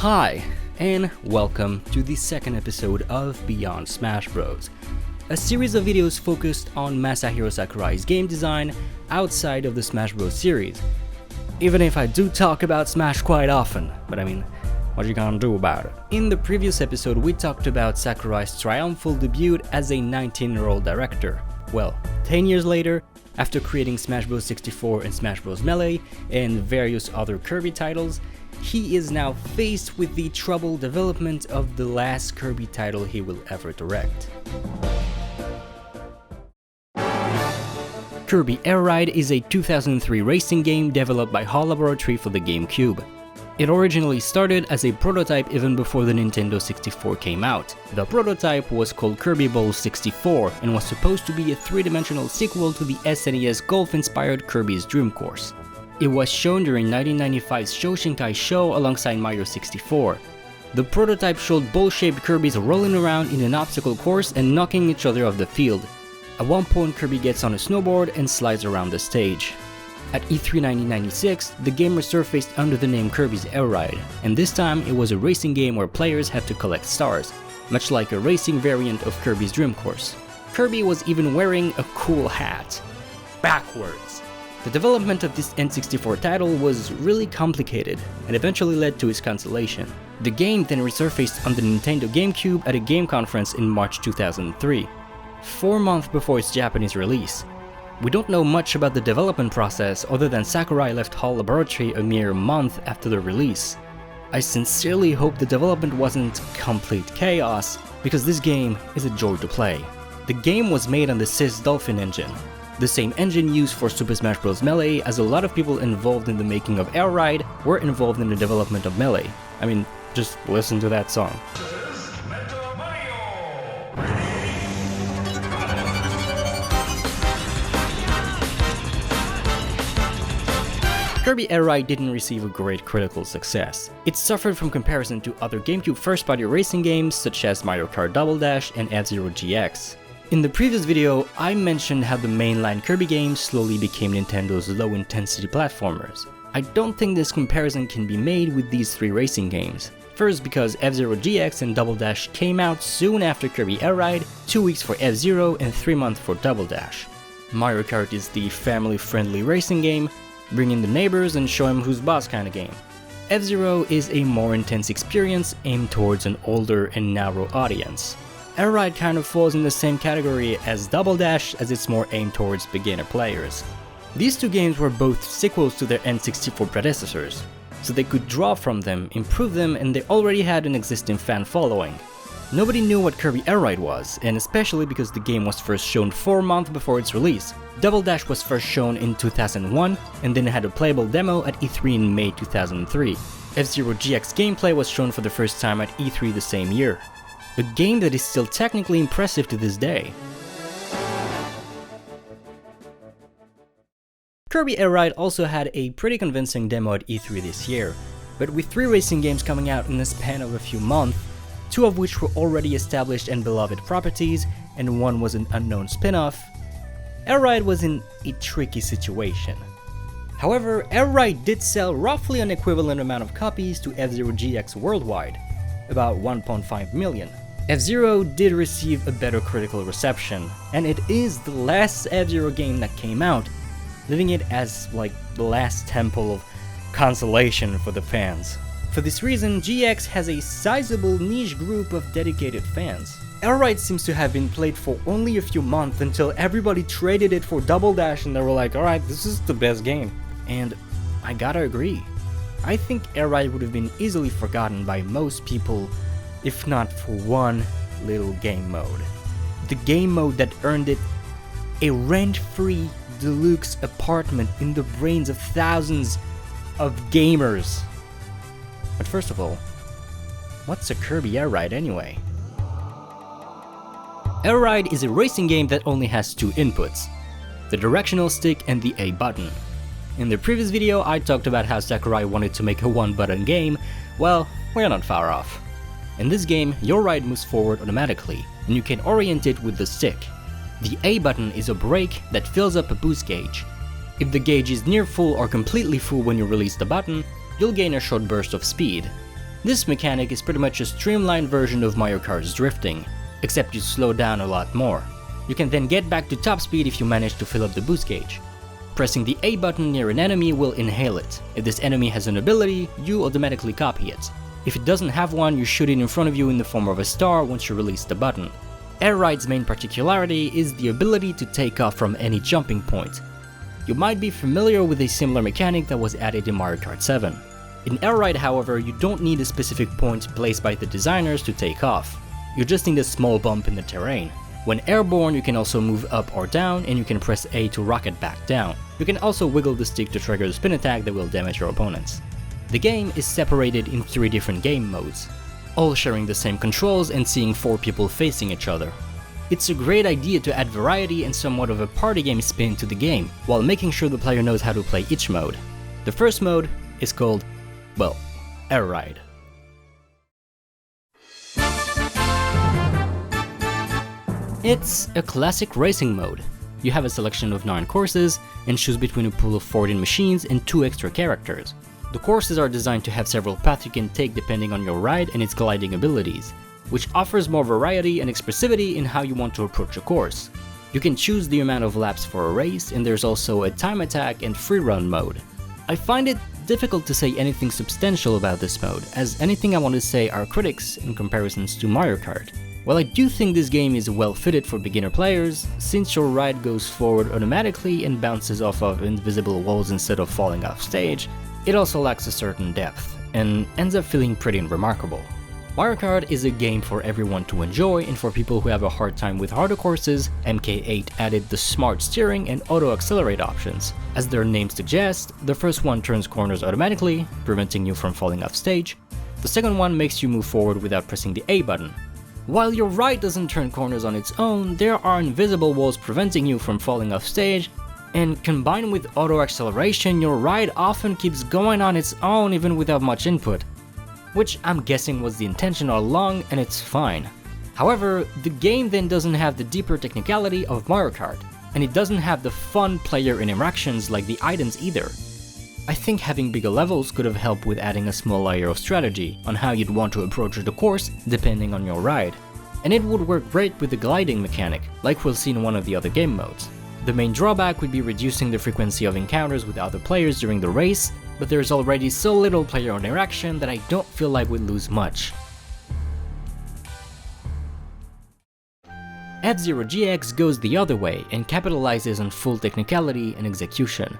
Hi, and welcome to the second episode of Beyond Smash Bros, a series of videos focused on Masahiro Sakurai's game design outside of the Smash Bros series. Even if I do talk about Smash quite often, but I mean, what you gonna do about it? In the previous episode, we talked about Sakurai's triumphal debut as a 19-year-old director. Well, 10 years later, after creating Smash Bros 64 and Smash Bros Melee and various other Kirby titles, he is now faced with the troubled development of the last Kirby title he will ever direct. Kirby Air Ride is a 2003 racing game developed by HAL Laboratory for the GameCube. It originally started as a prototype even before the Nintendo 64 came out. The prototype was called Kirby Bowl 64 and was supposed to be a three-dimensional sequel to the SNES golf-inspired Kirby's Dream Course. It was shown during 1995's Shoshinkai Show alongside Mario 64. The prototype showed bowl-shaped Kirbys rolling around in an obstacle course and knocking each other off the field. At one point, Kirby gets on a snowboard and slides around the stage. At E3 1996, the game resurfaced under the name Kirby's Air Ride, and this time it was a racing game where players had to collect stars, much like a racing variant of Kirby's Dream Course. Kirby was even wearing a cool hat. Backwards. The development of this N64 title was really complicated and eventually led to its cancellation. The game then resurfaced on the Nintendo GameCube at a game conference in March 2003, 4 months before its Japanese release. We don't know much about the development process other than Sakurai left HAL Laboratory a mere month after the release. I sincerely hope the development wasn't complete chaos, because this game is a joy to play. The game was made on the Sys Dolphin engine, the same engine used for Super Smash Bros. Melee, as a lot of people involved in the making of Air Ride were involved in the development of Melee. I mean, just listen to that song. Kirby Air Ride didn't receive a great critical success. It suffered from comparison to other GameCube first-party racing games such as Mario Kart Double Dash and F-Zero GX. In the previous video, I mentioned how the mainline Kirby games slowly became Nintendo's low-intensity platformers. I don't think this comparison can be made with these three racing games. First, because F-Zero GX and Double Dash came out soon after Kirby Air Ride, 2 weeks for F-Zero and 3 months for Double Dash. Mario Kart is the family-friendly racing game, bring in the neighbors and show them who's boss kind of game. F-Zero is a more intense experience aimed towards an older and narrow audience. Air Ride kind of falls in the same category as Double Dash, as it's more aimed towards beginner players. These two games were both sequels to their N64 predecessors, so they could draw from them, improve them, and they already had an existing fan following. Nobody knew what Kirby Air Ride was, and especially because the game was first shown 4 months before its release. Double Dash was first shown in 2001, and then had a playable demo at E3 in May 2003. F-Zero GX gameplay was shown for the first time at E3 the same year. A game that is still technically impressive to this day. Kirby Air Ride also had a pretty convincing demo at E3 this year, but with 3 racing games coming out in the span of a few months, 2 of which were already established and beloved properties, and 1 was an unknown spin-off, Air Ride was in a tricky situation. However, Air Ride did sell roughly an equivalent amount of copies to F-Zero GX worldwide, about 1.5 million. F-Zero did receive a better critical reception, and it is the last F-Zero game that came out, leaving it as like the last temple of consolation for the fans. For this reason, GX has a sizable niche group of dedicated fans. Air Ride seems to have been played for only a few months until everybody traded it for Double Dash and they were like, alright, this is the best game. And I gotta agree. I think Air Ride would have been easily forgotten by most people if not for one little game mode. The game mode that earned it a rent-free deluxe apartment in the brains of thousands of gamers. But first of all, what's a Kirby Air Ride anyway? Air Ride is a racing game that only has 2 inputs, the directional stick and the A button. In the previous video I talked about how Sakurai wanted to make a 1-button game. Well, we're not far off. In this game, your ride moves forward automatically, and you can orient it with the stick. The A button is a brake that fills up a boost gauge. If the gauge is near full or completely full when you release the button, you'll gain a short burst of speed. This mechanic is pretty much a streamlined version of Mario Kart's drifting, except you slow down a lot more. You can then get back to top speed if you manage to fill up the boost gauge. Pressing the A button near an enemy will inhale it. If this enemy has an ability, you automatically copy it. If it doesn't have one, you shoot it in front of you in the form of a star once you release the button. Air Ride's main particularity is the ability to take off from any jumping point. You might be familiar with a similar mechanic that was added in Mario Kart 7. In Air Ride, however, you don't need a specific point placed by the designers to take off. You just need a small bump in the terrain. When airborne, you can also move up or down, and you can press A to rocket back down. You can also wiggle the stick to trigger the spin attack that will damage your opponents. The game is separated in 3 different game modes, all sharing the same controls and seeing 4 people facing each other. It's a great idea to add variety and somewhat of a party game spin to the game, while making sure the player knows how to play each mode. The first mode is called, well, Air Ride. It's a classic racing mode. You have a selection of 9 courses and choose between a pool of 14 machines and 2 extra characters. The courses are designed to have several paths you can take depending on your ride and its gliding abilities, which offers more variety and expressivity in how you want to approach a course. You can choose the amount of laps for a race, and there's also a time attack and free run mode. I find it difficult to say anything substantial about this mode, as anything I want to say are critics in comparisons to Mario Kart. While I do think this game is well fitted for beginner players, since your ride goes forward automatically and bounces off of invisible walls instead of falling off stage, it also lacks a certain depth, and ends up feeling pretty unremarkable. Mario Kart is a game for everyone to enjoy, and for people who have a hard time with harder courses, MK8 added the smart steering and auto accelerate options. As their name suggests, the first one turns corners automatically, preventing you from falling off stage. The second one makes you move forward without pressing the A button. While your ride doesn't turn corners on its own, there are invisible walls preventing you from falling off stage, and combined with auto acceleration, your ride often keeps going on its own even without much input, which I'm guessing was the intention all along, and it's fine. However, the game then doesn't have the deeper technicality of Mario Kart, and it doesn't have the fun player interactions like the items either. I think having bigger levels could have helped with adding a small layer of strategy on how you'd want to approach the course depending on your ride. And it would work great with the gliding mechanic, like we'll see in one of the other game modes. The main drawback would be reducing the frequency of encounters with other players during the race, but there's already so little player interaction that I don't feel like we'd lose much. F-Zero GX goes the other way and capitalizes on full technicality and execution.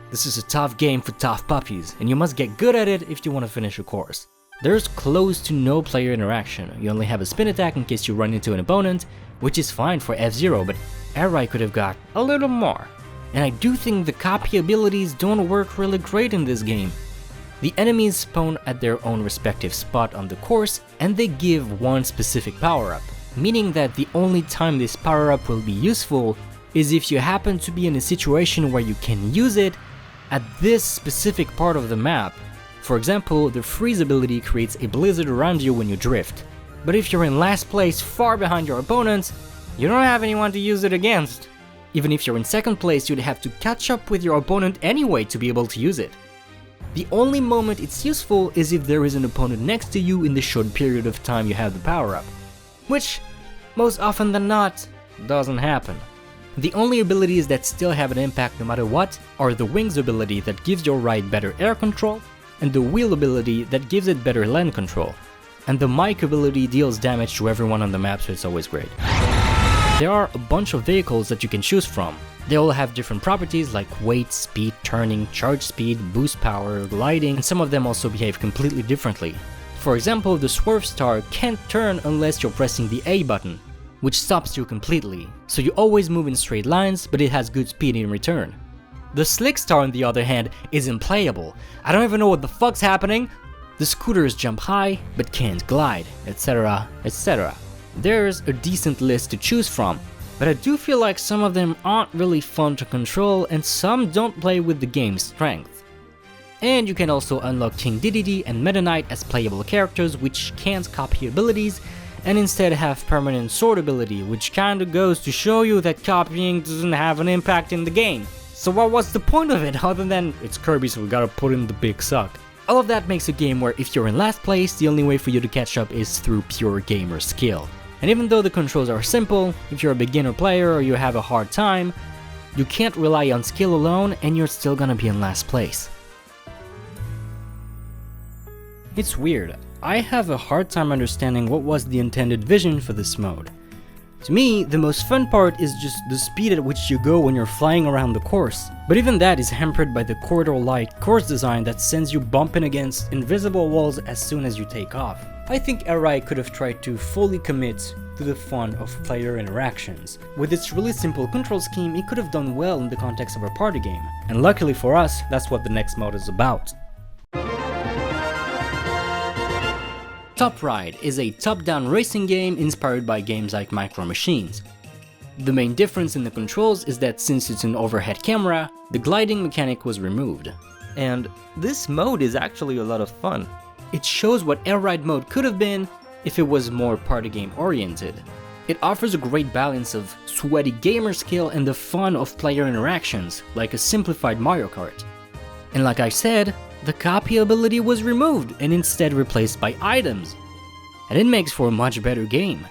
This is a tough game for tough puppies, and you must get good at it if you want to finish a course. There's close to no player interaction. You only have a spin attack in case you run into an opponent, which is fine for F-Zero, but Air Ride could have got a little more. And I do think the copy abilities don't work really great in this game. The enemies spawn at their own respective spot on the course, and they give one specific power-up, meaning that the only time this power-up will be useful is if you happen to be in a situation where you can use it at this specific part of the map. For example, the freeze ability creates a blizzard around you when you drift. But if you're in last place far behind your opponents, you don't have anyone to use it against. Even if you're in second place, you'd have to catch up with your opponent anyway to be able to use it. The only moment it's useful is if there is an opponent next to you in the short period of time you have the power-up, which, most often than not, doesn't happen. The only abilities that still have an impact no matter what are the Wings ability that gives your ride better air control, and the Wheel ability that gives it better land control, and the Mic ability deals damage to everyone on the map, so it's always great. There are a bunch of vehicles that you can choose from. They all have different properties like weight, speed, turning, charge speed, boost power, gliding, and some of them also behave completely differently. For example, the Swerve Star can't turn unless you're pressing the A button, which stops you completely, so you always move in straight lines, but it has good speed in return. The Slick Star, on the other hand, is unplayable. I don't even know what the fuck's happening. The scooters jump high, but can't glide, etc, etc. There's a decent list to choose from, but I do feel like some of them aren't really fun to control, and some don't play with the game's strength. And you can also unlock King Dedede and Meta Knight as playable characters which can't copy abilities, and instead have permanent sword ability, which kinda goes to show you that copying doesn't have an impact in the game. So what was the point of it other than it's Kirby so we gotta put in the big suck? All of that makes a game where if you're in last place, the only way for you to catch up is through pure gamer skill. And even though the controls are simple, if you're a beginner player or you have a hard time, you can't rely on skill alone and you're still gonna be in last place. It's weird, I have a hard time understanding what was the intended vision for this mode. To me, the most fun part is just the speed at which you go when you're flying around the course, but even that is hampered by the corridor-like course design that sends you bumping against invisible walls as soon as you take off. I think Air Ride could have tried to fully commit to the fun of player interactions. With its really simple control scheme, it could have done well in the context of a party game, and luckily for us, that's what the next mode is about. Top Ride is a top-down racing game inspired by games like Micro Machines. The main difference in the controls is that since it's an overhead camera, the gliding mechanic was removed. And this mode is actually a lot of fun. It shows what Air Ride mode could have been if it was more party game oriented. It offers a great balance of sweaty gamer skill and the fun of player interactions, like a simplified Mario Kart. And like I said, the copy ability was removed and instead replaced by items. And it makes for a much better game.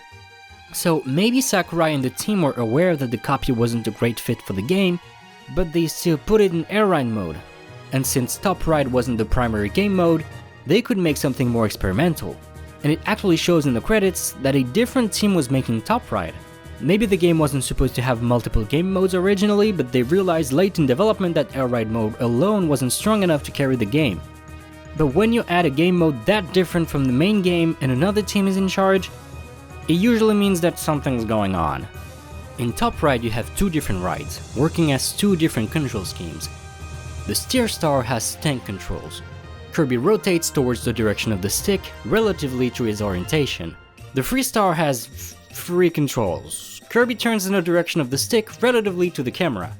So maybe Sakurai and the team were aware that the copy wasn't a great fit for the game, but they still put it in Air Ride mode. And since Top Ride wasn't the primary game mode, they could make something more experimental. And it actually shows in the credits that a different team was making Top Ride. Maybe the game wasn't supposed to have multiple game modes originally, but they realized late in development that Air Ride mode alone wasn't strong enough to carry the game. But when you add a game mode that different from the main game and another team is in charge, it usually means that something's going on. In Top Ride you have two different rides, working as two different control schemes. The Steer Star has tank controls. Kirby rotates towards the direction of the stick relatively to his orientation. The Free Star has free controls. Kirby turns in the direction of the stick relatively to the camera.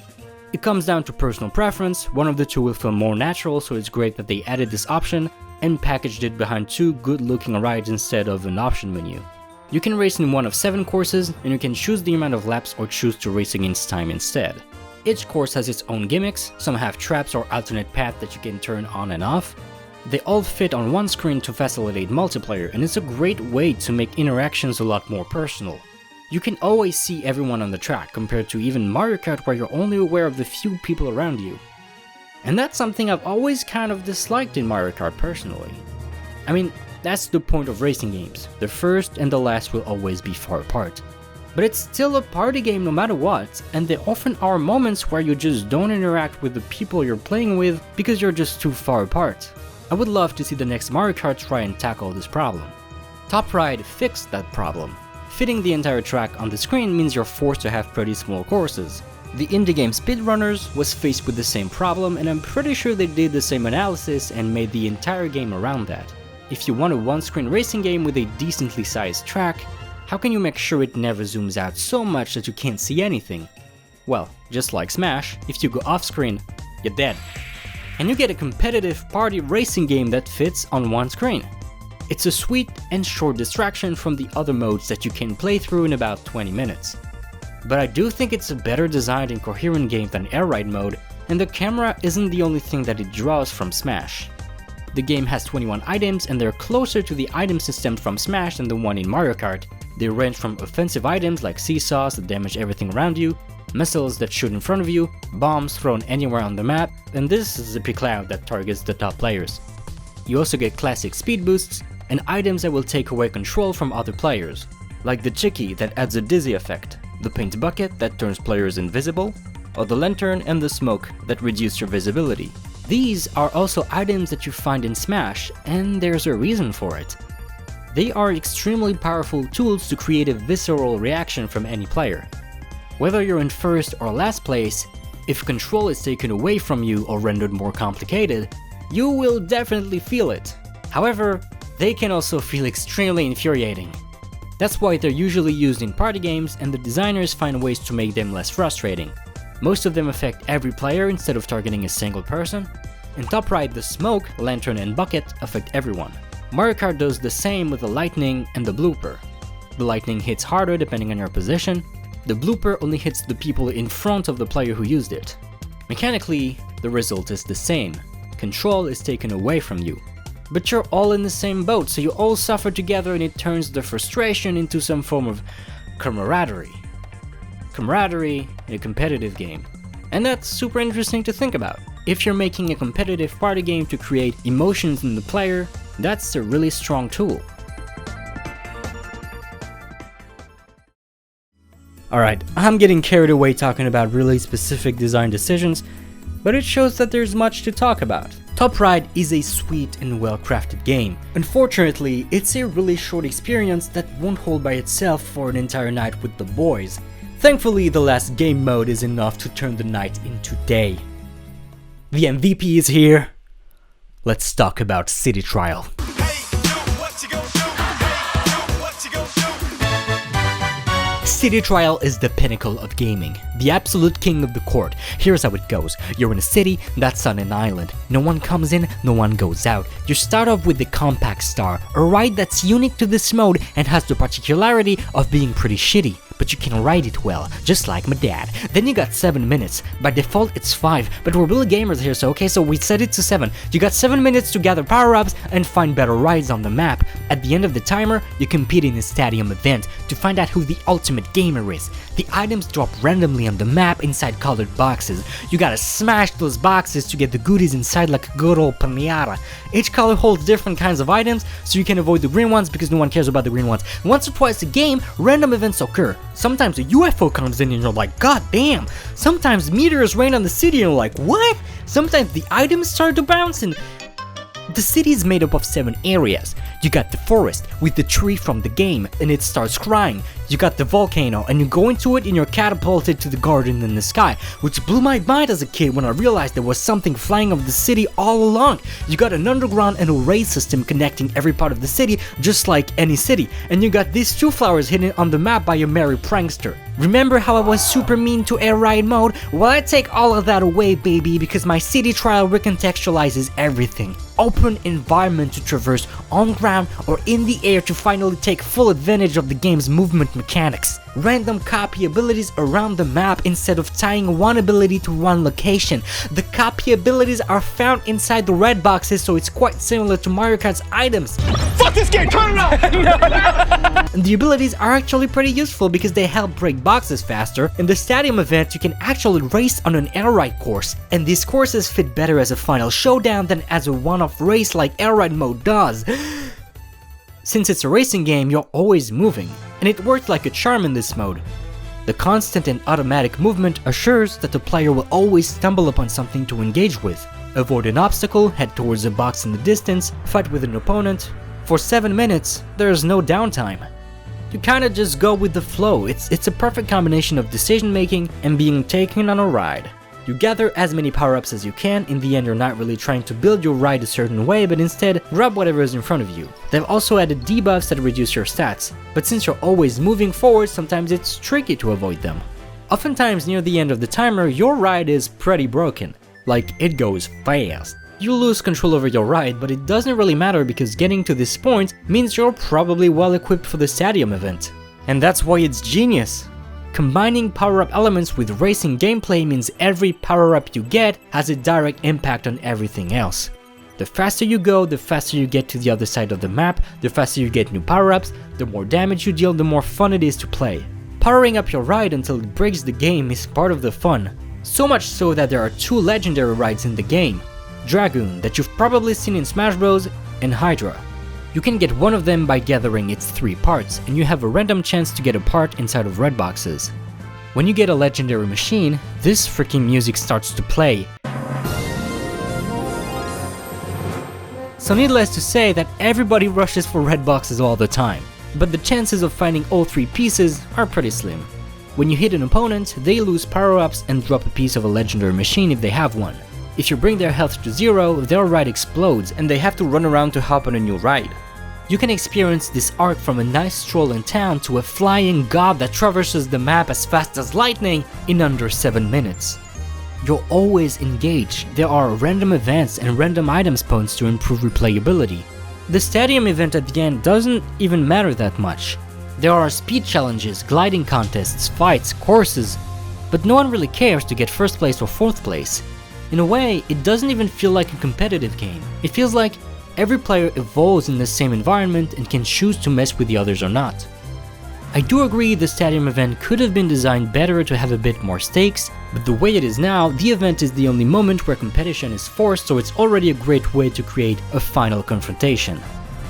It comes down to personal preference, one of the two will feel more natural, so it's great that they added this option and packaged it behind two good-looking rides instead of an option menu. You can race in one of 7 courses, and you can choose the amount of laps or choose to race against time instead. Each course has its own gimmicks, some have traps or alternate paths that you can turn on and off. They all fit on one screen to facilitate multiplayer, and it's a great way to make interactions a lot more personal. You can always see everyone on the track, compared to even Mario Kart where you're only aware of the few people around you. And that's something I've always kind of disliked in Mario Kart personally. I mean, that's the point of racing games, the first and the last will always be far apart. But it's still a party game no matter what, and there often are moments where you just don't interact with the people you're playing with because you're just too far apart. I would love to see the next Mario Kart try and tackle this problem. Top Ride fixed that problem. Fitting the entire track on the screen means you're forced to have pretty small courses. The indie game Speedrunners was faced with the same problem, and I'm pretty sure they did the same analysis and made the entire game around that. If you want a one-screen racing game with a decently sized track, how can you make sure it never zooms out so much that you can't see anything? Well, just like Smash, if you go off-screen, you're dead. And you get a competitive party racing game that fits on one screen. It's a sweet and short distraction from the other modes that you can play through in about 20 minutes. But I do think it's a better designed and coherent game than Air Ride mode, and the camera isn't the only thing that it draws from Smash. The game has 21 items and they're closer to the item system from Smash than the one in Mario Kart. They range from offensive items like seesaws that damage everything around you, missiles that shoot in front of you, bombs thrown anywhere on the map, and this is a Zippy Cloud that targets the top players. You also get classic speed boosts and items that will take away control from other players, like the Chicky that adds a dizzy effect, the paint bucket that turns players invisible, or the lantern and the smoke that reduce your visibility. These are also items that you find in Smash, and there's a reason for it. They are extremely powerful tools to create a visceral reaction from any player. Whether you're in first or last place, if control is taken away from you or rendered more complicated, you will definitely feel it. However, they can also feel extremely infuriating. That's why they're usually used in party games, and the designers find ways to make them less frustrating. Most of them affect every player instead of targeting a single person. In Top Ride, the smoke, lantern and bucket affect everyone. Mario Kart does the same with the lightning and the blooper. The lightning hits harder depending on your position. The blooper only hits the people in front of the player who used it. Mechanically, the result is the same. control is taken away from you. But you're all in the same boat, so you all suffer together and it turns the frustration into some form of camaraderie. Camaraderie in a competitive game. And that's super interesting to think about. If you're making a competitive party game to create emotions in the player, that's a really strong tool. Alright, I'm getting carried away talking about really specific design decisions, but it shows that there's much to talk about. Top Ride is a sweet and well-crafted game. Unfortunately, it's a really short experience that won't hold by itself for an entire night with the boys. Thankfully, the last game mode is enough to turn the night into day. The MVP is here. Let's talk about City Trial. City Trial is the pinnacle of gaming, the absolute king of the court. Here's how it goes. You're in a city that's on an island. No one comes in, no one goes out. You start off with the Compact Star, a ride that's unique to this mode and has the particularity of being pretty shitty. But you can ride it well, just like my dad. Then you got 7 minutes. By default it's 5, but we're real gamers here, so we set it to 7. You got 7 minutes to gather power-ups and find better rides on the map. At the end of the timer, you compete in a stadium event to find out who the ultimate gamer is. The items drop randomly on the map inside colored boxes. You gotta smash those boxes to get the goodies inside like a good old pinata. Each color holds different kinds of items, so you can avoid the green ones because no one cares about the green ones. Once or twice a game, random events occur. Sometimes a UFO comes in and you're like, god damn! Sometimes meteors rain on the city and you're like, what? Sometimes the items start to bounce and... The city is made up of 7 areas. You got the forest with the tree from the game and it starts crying. You got the volcano and you go into it and you're catapulted to the garden in the sky, which blew my mind as a kid when I realized there was something flying over the city all along. You got an underground and a rail system connecting every part of the city just like any city, and you got these 2 flowers hidden on the map by a merry prankster. Remember how I was super mean to Air Ride mode? Well, I take all of that away, baby, because my City Trial recontextualizes everything. Open environment to traverse on ground or in the air to finally take full advantage of the game's movement mechanics. Random copy abilities around the map instead of tying one ability to one location. The copy abilities are found inside the red boxes, so it's quite similar to Mario Kart's items. Fuck this game, turn it off! And the abilities are actually pretty useful because they help break boxes faster. In the stadium event, you can actually race on an air ride course, and these courses fit better as a final showdown than as a one-off race like air ride mode does. Since it's a racing game, you're always moving, and it worked like a charm in this mode. The constant and automatic movement assures that the player will always stumble upon something to engage with. Avoid an obstacle, head towards a box in the distance, fight with an opponent. For 7 minutes, there's no downtime. You kinda just go with the flow. It's a perfect combination of decision making and being taken on a ride. You gather as many power-ups as you can. In the end, you're not really trying to build your ride a certain way, but instead grab whatever is in front of you. They've also added debuffs that reduce your stats, but since you're always moving forward, sometimes it's tricky to avoid them. Oftentimes near the end of the timer, your ride is pretty broken, like it goes fast. You lose control over your ride, but it doesn't really matter because getting to this point means you're probably well equipped for the stadium event. And that's why it's genius. Combining power-up elements with racing gameplay means every power-up you get has a direct impact on everything else. The faster you go, the faster you get to the other side of the map, the faster you get new power-ups, the more damage you deal, the more fun it is to play. Powering up your ride until it breaks the game is part of the fun. So much so that there are 2 legendary rides in the game. Dragoon, that you've probably seen in Smash Bros, and Hydra. You can get one of them by gathering its 3 parts, and you have a random chance to get a part inside of red boxes. When you get a legendary machine, this freaking music starts to play. So needless to say that everybody rushes for red boxes all the time, but the chances of finding all 3 pieces are pretty slim. When you hit an opponent, they lose power-ups and drop a piece of a legendary machine if they have one. If you bring their health to 0, their ride explodes and they have to run around to hop on a new ride. You can experience this arc from a nice stroll in town to a flying god that traverses the map as fast as lightning in under 7 minutes. You're always engaged. There are random events and random item spawns to improve replayability. The stadium event at the end doesn't even matter that much. There are speed challenges, gliding contests, fights, courses, but no one really cares to get first place or fourth place. In a way, it doesn't even feel like a competitive game. It feels like every player evolves in the same environment and can choose to mess with the others or not. I do agree the stadium event could have been designed better to have a bit more stakes, but the way it is now, the event is the only moment where competition is forced, so it's already a great way to create a final confrontation,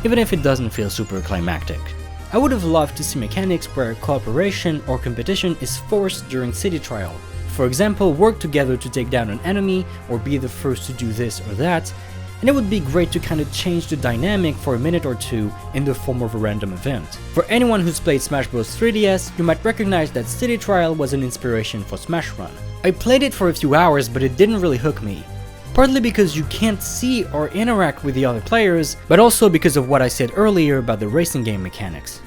even if it doesn't feel super climactic. I would have loved to see mechanics where cooperation or competition is forced during city trial. For example, work together to take down an enemy or be the first to do this or that, and it would be great to kind of change the dynamic for a minute or two in the form of a random event. For anyone who's played Smash Bros 3DS, you might recognize that City Trial was an inspiration for Smash Run. I played it for a few hours, but it didn't really hook me. Partly because you can't see or interact with the other players, but also because of what I said earlier about the racing game mechanics.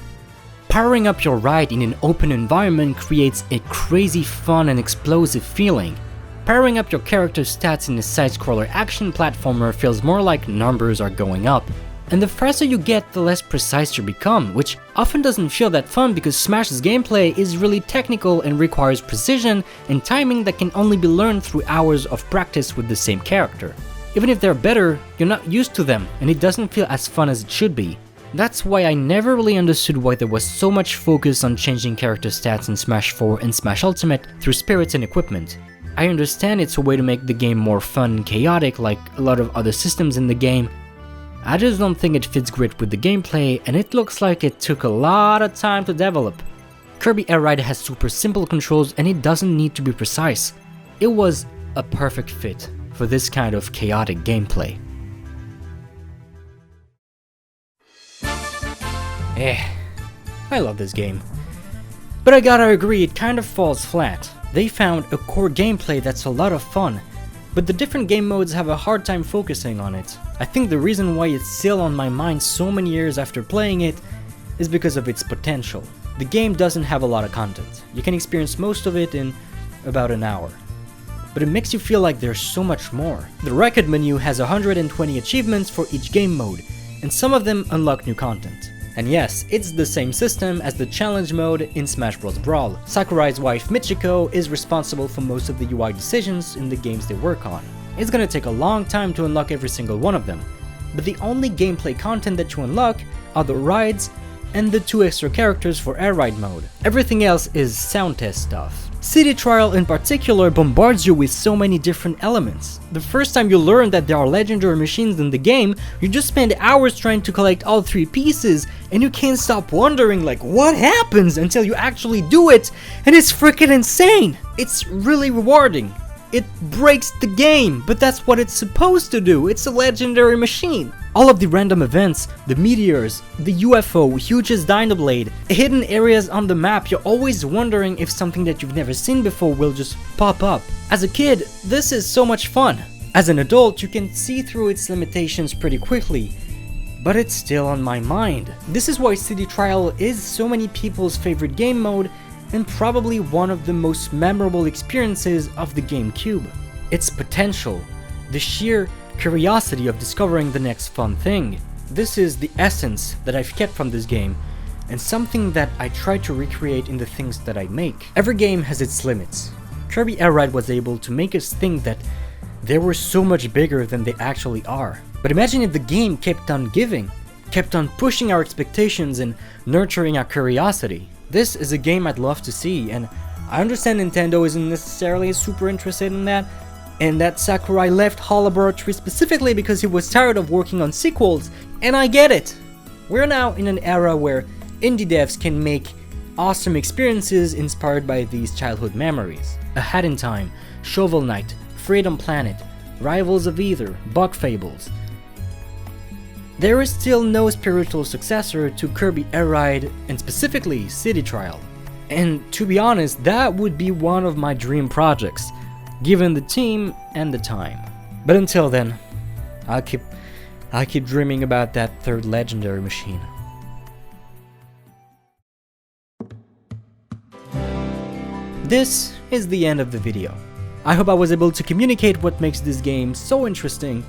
Powering up your ride in an open environment creates a crazy fun and explosive feeling. Powering up your character's stats in a side-scroller action platformer feels more like numbers are going up. And the faster you get, the less precise you become, which often doesn't feel that fun because Smash's gameplay is really technical and requires precision and timing that can only be learned through hours of practice with the same character. Even if they're better, you're not used to them and it doesn't feel as fun as it should be. That's why I never really understood why there was so much focus on changing character stats in Smash 4 and Smash Ultimate through spirits and equipment. I understand it's a way to make the game more fun and chaotic like a lot of other systems in the game. I just don't think it fits great with the gameplay, and it looks like it took a lot of time to develop. Kirby Air Ride has super simple controls and it doesn't need to be precise. It was a perfect fit for this kind of chaotic gameplay. I love this game. But I gotta agree, it kind of falls flat. They found a core gameplay that's a lot of fun, but the different game modes have a hard time focusing on it. I think the reason why it's still on my mind so many years after playing it is because of its potential. The game doesn't have a lot of content. You can experience most of it in about an hour. But it makes you feel like there's so much more. The record menu has 120 achievements for each game mode, and some of them unlock new content. And yes, it's the same system as the challenge mode in Smash Bros. Brawl. Sakurai's wife Michiko is responsible for most of the UI decisions in the games they work on. It's gonna take a long time to unlock every single one of them, but the only gameplay content that you unlock are the rides and the 2 extra characters for Air Ride mode. Everything else is sound test stuff. City Trial in particular bombards you with so many different elements. The first time you learn that there are legendary machines in the game, you just spend hours trying to collect all 3 pieces, and you can't stop wondering like what happens until you actually do it, and it's freaking insane! It's really rewarding. It breaks the game, but that's what it's supposed to do. It's a legendary machine. All of the random events, the meteors, the UFO, Huge's Dynablade, hidden areas on the map, you're always wondering if something that you've never seen before will just pop up. As a kid, this is so much fun. As an adult, you can see through its limitations pretty quickly, but it's still on my mind. This is why City Trial is so many people's favorite game mode and probably one of the most memorable experiences of the GameCube. Its potential, the sheer curiosity of discovering the next fun thing. This is the essence that I've kept from this game, and something that I try to recreate in the things that I make. Every game has its limits. Kirby Air Ride was able to make us think that they were so much bigger than they actually are. But imagine if the game kept on giving, kept on pushing our expectations and nurturing our curiosity. This is a game I'd love to see, and I understand Nintendo isn't necessarily super interested in that, and that Sakurai left HAL Laboratory specifically because he was tired of working on sequels, and I get it! We're now in an era where indie devs can make awesome experiences inspired by these childhood memories. A Hat in Time, Shovel Knight, Freedom Planet, Rivals of Ether, Bug Fables. There is still no spiritual successor to Kirby Air Ride and specifically City Trial. And to be honest, that would be one of my dream projects, given the team and the time. But until then, I'll keep dreaming about that third legendary machine. This is the end of the video. I hope I was able to communicate what makes this game so interesting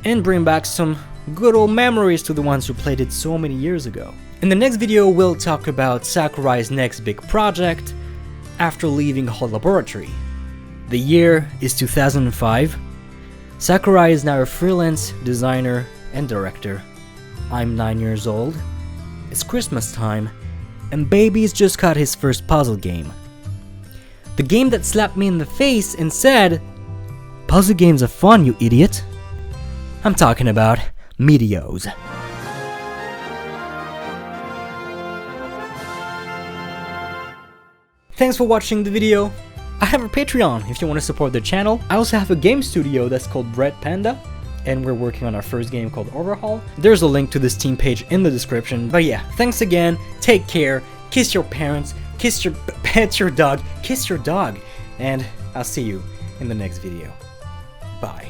and bring back some good old memories to the ones who played it so many years ago. In the next video, we'll talk about Sakurai's next big project after leaving HAL Laboratory. The year is 2005, Sakurai is now a freelance designer and director. I'm 9 years old. It's Christmas time, and baby's just got his first puzzle game. The game that slapped me in the face and said, "Puzzle games are fun, you idiot." I'm talking about Meadows. Thanks for watching the video. I have a Patreon if you want to support the channel. I also have a game studio that's called Bread Panda, and we're working on our first game called Overhaul. There's a link to the Steam page in the description. But yeah, thanks again, take care, kiss your parents, pet your dog, kiss your dog, and I'll see you in the next video. Bye.